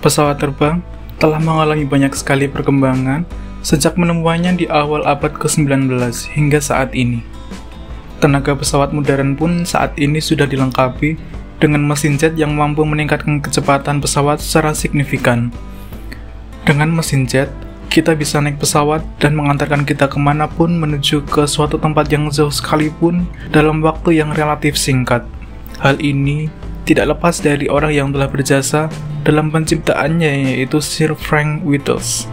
Pesawat terbang telah mengalami banyak sekali perkembangan sejak penemuannya di awal abad ke-19 hingga saat ini. Tenaga pesawat modern pun saat ini sudah dilengkapi dengan mesin jet yang mampu meningkatkan kecepatan pesawat secara signifikan. Dengan mesin jet, kita bisa naik pesawat dan mengantarkan kita kemanapun menuju ke suatu tempat yang jauh sekalipun dalam waktu yang relatif singkat. Hal ini tidak lepas dari orang yang telah berjasa dalam penciptaannya, yaitu Sir Frank Whittles.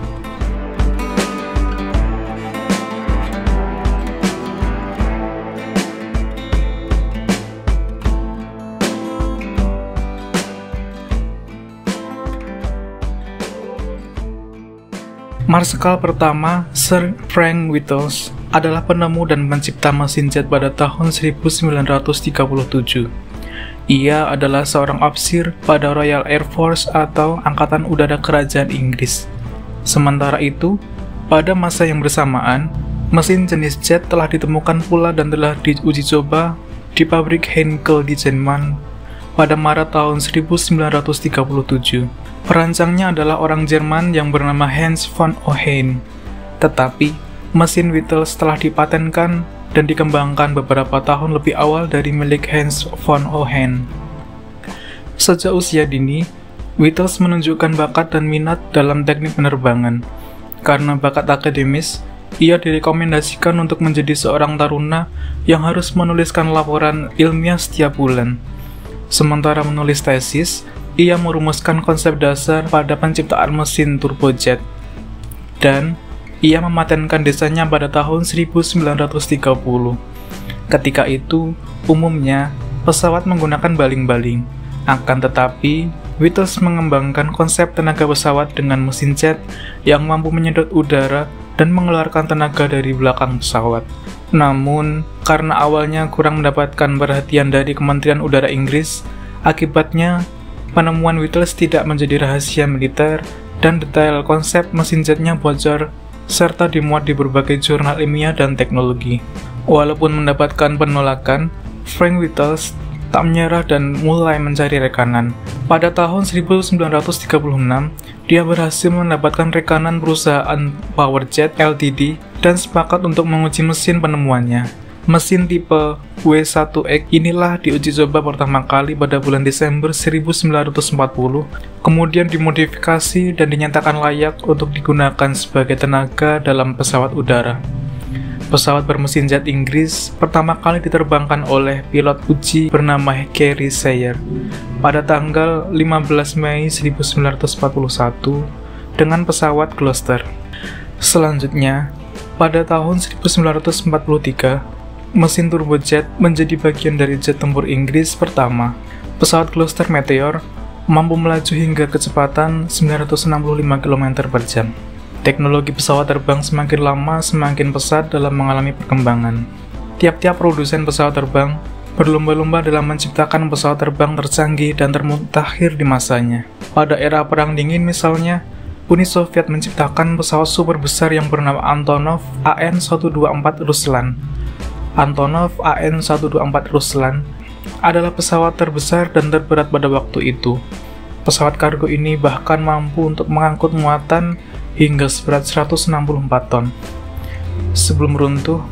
Marskal pertama Sir Frank Whittles adalah penemu dan pencipta mesin jet pada tahun 1937. Ia adalah seorang ofisir pada Royal Air Force atau Angkatan Udara Kerajaan Inggris. Sementara itu, pada masa yang bersamaan, mesin jenis jet telah ditemukan pula dan telah diuji coba di pabrik Heinkel di Jerman pada Maret tahun 1937. Perancangnya adalah orang Jerman yang bernama Hans von Ohain. Tetapi, mesin Whittles telah dipatenkan dan dikembangkan beberapa tahun lebih awal dari milik Hans von Ohain. Sejak usia dini, Whittles menunjukkan bakat dan minat dalam teknik penerbangan. Karena bakat akademis, ia direkomendasikan untuk menjadi seorang taruna yang harus menuliskan laporan ilmiah setiap bulan. Sementara menulis tesis, ia merumuskan konsep dasar pada penciptaan mesin turbojet. Dan ia mematenkan desainnya pada tahun 1930. Ketika itu, umumnya, pesawat menggunakan baling-baling. Akan tetapi, Whittles mengembangkan konsep tenaga pesawat dengan mesin jet yang mampu menyedot udara dan mengeluarkan tenaga dari belakang pesawat. Namun, karena awalnya kurang mendapatkan perhatian dari Kementerian Udara Inggris, akibatnya, penemuan Whittles tidak menjadi rahasia militer dan detail konsep mesin jetnya bocor serta dimuat di berbagai jurnal ilmiah dan teknologi. Walaupun mendapatkan penolakan, Frank Whittles tak menyerah dan mulai mencari rekanan. Pada tahun 1936, dia berhasil mendapatkan rekanan perusahaan Powerjet Ltd dan sepakat untuk menguji mesin penemuannya. Mesin tipe W1X inilah diuji coba pertama kali pada bulan Desember 1940, kemudian dimodifikasi dan dinyatakan layak untuk digunakan sebagai tenaga dalam pesawat udara. Pesawat bermesin jet Inggris pertama kali diterbangkan oleh pilot uji bernama Gary Sayer pada tanggal 15 Mei 1941 dengan pesawat Gloster. Selanjutnya, pada tahun 1943, mesin turbojet menjadi bagian dari jet tempur Inggris pertama. Pesawat Gloster Meteor mampu melaju hingga kecepatan 965 km per jam. Teknologi pesawat terbang semakin lama semakin pesat dalam mengalami perkembangan. Tiap-tiap produsen pesawat terbang berlomba-lomba dalam menciptakan pesawat terbang tercanggih dan termutakhir di masanya. Pada era Perang Dingin misalnya, Uni Soviet menciptakan pesawat super besar yang bernama Antonov AN-124 Ruslan. Antonov AN-124 Ruslan adalah pesawat terbesar dan terberat pada waktu itu. Pesawat kargo ini bahkan mampu untuk mengangkut muatan hingga seberat 164 ton. Sebelum runtuh,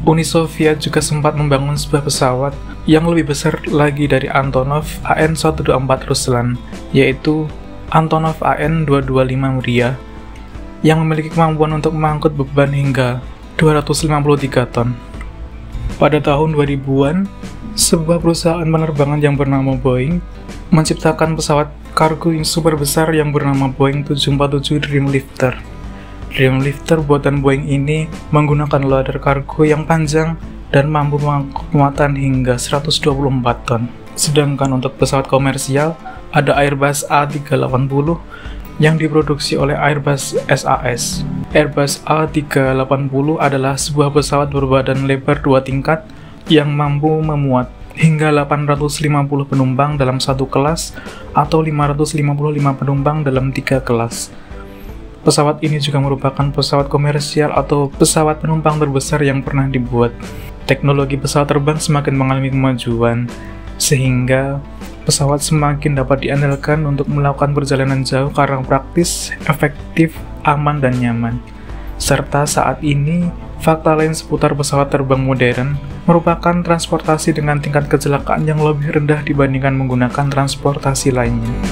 Uni Soviet juga sempat membangun sebuah pesawat yang lebih besar lagi dari Antonov AN-124 Ruslan, yaitu Antonov AN-225 Mriya, yang memiliki kemampuan untuk mengangkut beban hingga 253 ton. Pada tahun 2000-an, sebuah perusahaan penerbangan yang bernama Boeing menciptakan pesawat kargo yang super besar yang bernama Boeing 747 Dreamlifter. Dreamlifter buatan Boeing ini menggunakan loader kargo yang panjang dan mampu mengangkut muatan hingga 124 ton. Sedangkan untuk pesawat komersial, ada Airbus A380 yang diproduksi oleh Airbus SAS. Airbus A380 adalah sebuah pesawat berbadan lebar 2 tingkat yang mampu memuat hingga 850 penumpang dalam satu kelas atau 555 penumpang dalam 3 kelas. Pesawat ini juga merupakan pesawat komersial atau pesawat penumpang terbesar yang pernah dibuat. Teknologi pesawat terbang semakin mengalami kemajuan, sehingga pesawat semakin dapat diandalkan untuk melakukan perjalanan jauh karena praktis, efektif, aman, dan nyaman. Serta saat ini, fakta lain seputar pesawat terbang modern merupakan transportasi dengan tingkat kecelakaan yang lebih rendah dibandingkan menggunakan transportasi lainnya.